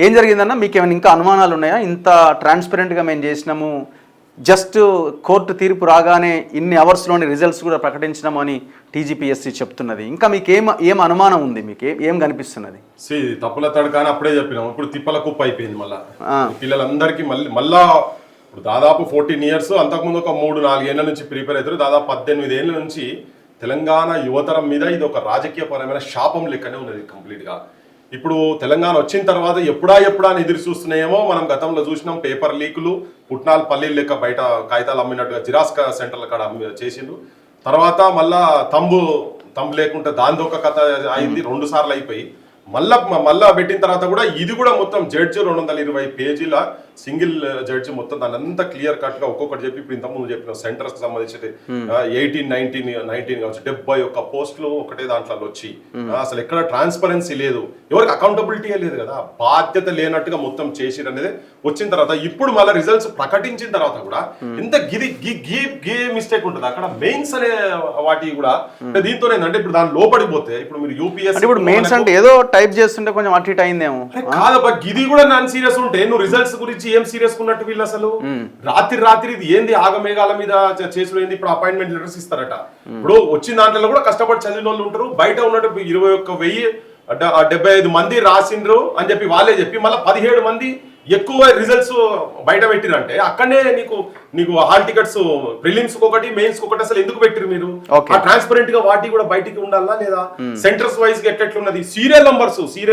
ఏం జరిగిందన్న, మీకు ఏమైనా ఇంకా అనుమానాలు ఉన్నాయా? ఇంత ట్రాన్స్పరెంట్గా మేము చేసినాము, జస్ట్ కోర్టు తీర్పు రాగానే ఇన్ని అవర్స్లోని రిజల్ట్స్ కూడా ప్రకటించినాము అని టీజీపీఎస్సీ చెప్తున్నది. ఇంకా మీకు ఏం అనుమానం ఉంది? మీకు ఏం కనిపిస్తున్నది? తప్పుల తడకాని అప్పుడే చెప్పినాం, ఇప్పుడు తిప్పల కుప్ప అయిపోయింది. మళ్ళా పిల్లలందరికీ మళ్ళా ఇప్పుడు దాదాపు 14 years, అంతకుముందు ఒక 3-4 ఏళ్ల నుంచి ప్రిపేర్ అవుతారు. దాదాపు 18 ఏళ్ల నుంచి తెలంగాణ యువతరం మీద ఇది ఒక రాజకీయపరమైన శాపం లెక్కనే ఉన్నది కంప్లీట్గా. ఇప్పుడు తెలంగాణ వచ్చిన తర్వాత ఎప్పుడా అని ఎదురు చూస్తున్నాయేమో మనం గతంలో చూసినాం. పేపర్ లీకులు, పుట్నాలు పల్లీలు లెక్క బయట కాగితాలు అమ్మినట్టుగా జిరాక్స్ సెంటర్ల కాడ చేసిండు. తర్వాత మళ్ళా తంబు లేకుంటే దాని ఒక కథ అయింది, 2 సార్లు అయిపోయి మళ్ళా పెట్టిన తర్వాత కూడా ఇది కూడా మొత్తం జడ్జి 220 పేజీల సింగిల్ జడ్జి మొత్తం దాని అంతా క్లియర్ కట్ గా ఒక్కొక్కటి చెప్పి ఇప్పుడు ఇంతకుముందు చెప్పిన సెంటర్స్ కి సంబంధించి 18, 19 కావచ్చు 71 పోస్టులు ఒకటే దాంట్లో వచ్చి అసలు ఎక్కడ ట్రాన్స్పరెన్సీ లేదు, ఎవరికి అకౌంటబిలిటీ లేదు కదా, బాధ్యత లేనట్టుగా మొత్తం చేసిరు అనేది వచ్చిన తర్వాత ఇప్పుడు మళ్ళీ రిజల్ట్స్ ప్రకటించిన తర్వాత కూడా ఎంత గే మిస్టేక్ ఉంటుంది అక్కడ. మెయిన్స్ అనే వాటి కూడా దీంతో ఏంటంటే ఇప్పుడు దాని లోపడిపోతే ఇప్పుడు మీరు యూపీఎస్ ఇప్పుడు మెయిన్స్ అంటే ఏదో టైప్ చేస్తుంటే కొంచెం అటు ఇటు అయిందేమో కాదబ్బా, ఇది కూడా నాన్ సీరియస్ ఉంటే నువ్వు రిజల్ట్స్ గురించి ఏం సీరియస్ ఉన్నట్టు వీళ్ళు అసలు రాత్రి ఇది ఏంది ఆగమేఘాల మీద చేసుడు ఏంది. ఇప్పుడు అపాయింట్మెంట్ లెటర్స్ ఇస్తారట. ఇప్పుడు వచ్చిన దాంట్లో కూడా కష్టపడి చదివిన వాళ్ళు ఉంటారు, బయట ఉన్నట్టు 21,075 మంది రాసిండ్రు అని చెప్పి వాళ్ళే చెప్పి మళ్ళీ 17 మంది ఎక్కువ రిజల్ట్స్ బయట పెట్టిరంటే అక్కడనే నీకు హాల్ టికెట్స్ ప్రిలిమ్స్ ఒకటి మెయిన్స్ ఒకటి అసలు ఎందుకు పెట్టిరు మీరు? ట్రాన్స్పరెంట్ గా వాటి కూడా బయటికి ఉండాలా లేదా? సెంటర్స్ వైజ్ గా ఎట్లున్నది, సీరియల్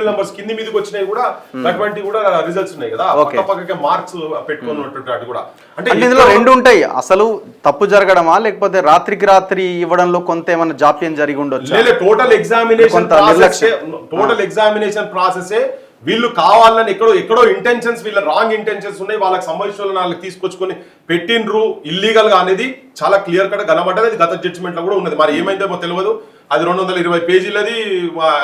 నంబర్స్ కింది మీదకి వచ్చినాయి కూడా అటువంటి కూడా రిజల్ట్స్ ఉన్నాయి కదా, పక్కకే మార్క్స్ పెట్టుకున్నట్టు కూడా. అంటే ఇందులో 2 ఉంటాయి, అసలు తప్పు జరగడమా లేకపోతే రాత్రికి రాత్రి ఇవ్వడంలో కొంత ఏమైనా జాప్యం జరిగి ఉండొచ్చు. టోటల్ ఎగ్జామినేషన్ ప్రాసెస్ వీళ్ళు కావాలని ఎక్కడో ఇంటెన్షన్స్, వీళ్ళ రాంగ్ ఇంటెన్షన్స్ ఉన్నాయి, వాళ్ళకి సంబంధించిన వాళ్ళకి తీసుకొచ్చుకొని పెట్టిండ్రు ఇల్లీగల్ గా అనేది చాలా క్లియర్ కట్ కనబడ్డది. అది గత జడ్జిమెంట్ లో కూడా ఉన్నది. మరి ఏమైందేమో తెలియదు. అది 220 పేజీలది,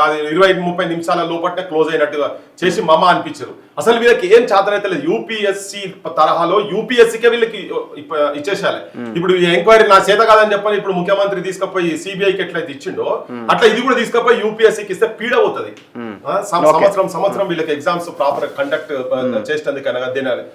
అది 20-30 నిమిషాల లోపట్నే క్లోజ్ అయినట్టుగా చేసి మమ అనిపించారు. అసలు వీళ్ళకి ఏం చేతనైతే లేదు. యూపీఎస్సీ తరహాలో యూపీఎస్సీకే వీళ్ళకి ఇచ్చేసాలి. ఇప్పుడు ఎంక్వైరీ నా చేత కాదని చెప్పని ఇప్పుడు ముఖ్యమంత్రి తీసుకుపోయి సిబిఐకి ఎట్లయితే ఇచ్చిండో అట్లా ఇది కూడా తీసుకుపోయి యూపీఎస్సీకి ఇస్తే పీడ అవుతుంది. సంవత్సరం వీళ్ళకి ఎగ్జామ్స్ ప్రాపర్ కండక్ట్ చేసేందుకైనా తినాలి.